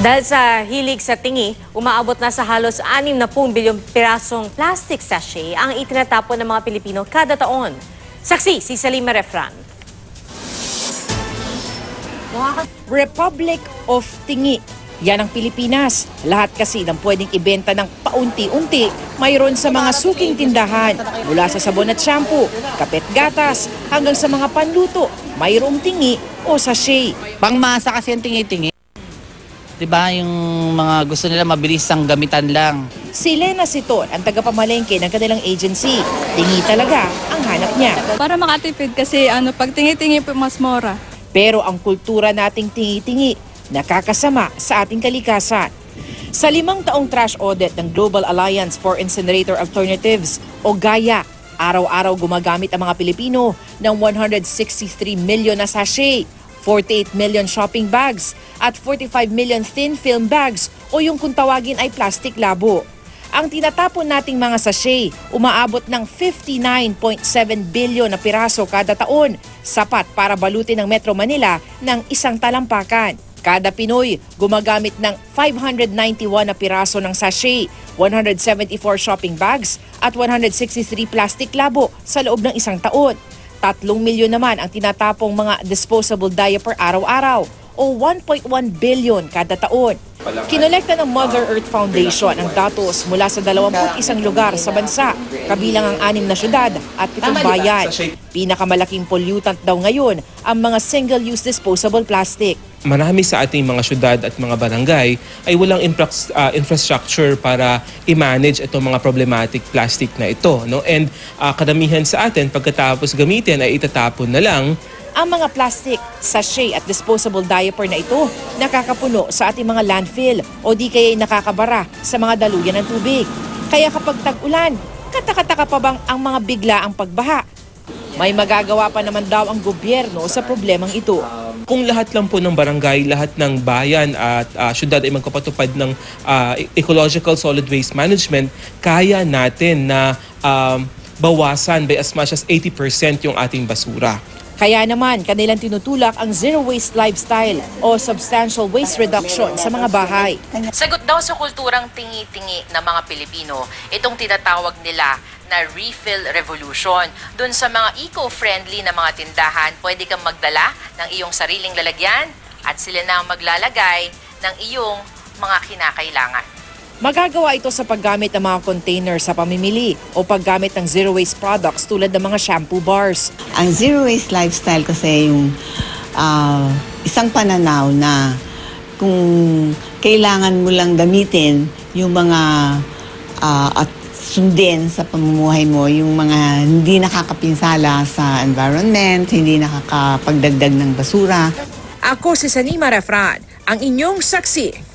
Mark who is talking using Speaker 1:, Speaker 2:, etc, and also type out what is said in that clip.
Speaker 1: Dahil sa hilig sa tingi, umaabot na sa halos 60 bilyong pirasong plastic sachet ang itinatapon ng mga Pilipino kada taon. Saksi si Salima Refran.
Speaker 2: Republic of Tingi. Yan ang Pilipinas. Lahat kasi ng pwedeng ibenta ng paunti-unti, mayroon sa mga suking tindahan. Mula sa sabon at shampoo, kapet gatas, hanggang sa mga panluto, mayroong tingi o sachet.
Speaker 3: Pangmasa kasi ang tingi-tingi. Diba yung mga gusto nila mabilis ang gamitan lang.
Speaker 2: Si Lena Siton ang tagapamalengke ng kanilang agency. Tingi talaga ang hanap niya.
Speaker 4: Para makatipid kasi pag tingi-tingi po mas mura.
Speaker 2: Pero ang kultura nating tingi-tingi nakakasama sa ating kalikasan. Sa 5 taong trash audit ng Global Alliance for Incinerator Alternatives o GAIA, araw-araw gumagamit ang mga Pilipino ng 163 million na sachet, 48 million shopping bags at 45 million thin film bags o yung kung tawagin ay plastic labo. Ang tinatapon nating mga sachet umaabot ng 59.7 billion na piraso kada taon, sapat para balutin ng Metro Manila ng isang talampakan. Kada Pinoy gumagamit ng 591 na piraso ng sachet, 174 shopping bags at 163 plastic labo sa loob ng isang taon. 3 milyon naman ang tinatapong mga disposable diaper araw-araw o 1.1 billion kada taon. Kinolekta ng Mother Earth Foundation ang datos mula sa 21 lugar sa bansa, kabilang ang 6 na syudad at 7 bayan. Pinakamalaking pollutant daw ngayon ang mga single-use disposable plastic.
Speaker 5: Marami sa ating mga syudad at mga barangay ay walang infrastructure para i-manage itong mga problematic plastic na ito. No? And karamihan sa atin, pagkatapos gamitin ay itatapon na lang.
Speaker 2: Ang mga plastic, sachet at disposable diaper na ito nakakapuno sa ating mga landfill o di kaya nakakabara sa mga daluyan ng tubig. Kaya kapag tag-ulan, katakataka pa bang ang mga bigla ang pagbaha? May magagawa pa naman daw ang gobyerno sa problemang ito.
Speaker 5: Kung lahat lang po ng barangay, lahat ng bayan at syudad ay magpapatupad ng ecological solid waste management, kaya natin na bawasan by as much as 80% yung ating basura.
Speaker 2: Kaya naman, kanilang tinutulak ang zero waste lifestyle o substantial waste reduction sa mga bahay.
Speaker 6: Sagot daw sa kulturang tingi-tingi ng mga Pilipino, itong tinatawag nila na refill revolution. Doon sa mga eco-friendly na mga tindahan, pwede kang magdala ng iyong sariling lalagyan at sila na ang maglalagay ng iyong mga kinakailangan.
Speaker 2: Magagawa ito sa paggamit ng mga container sa pamimili o paggamit ng zero waste products tulad ng mga shampoo bars.
Speaker 7: Ang zero waste lifestyle kasi yung isang pananaw na kung kailangan mo lang gamitin yung mga at sundin sa pamumuhay mo, yung mga hindi nakakapinsala sa environment, hindi nakakapagdagdag ng basura.
Speaker 2: Ako si Salima Refran, ang inyong saksi.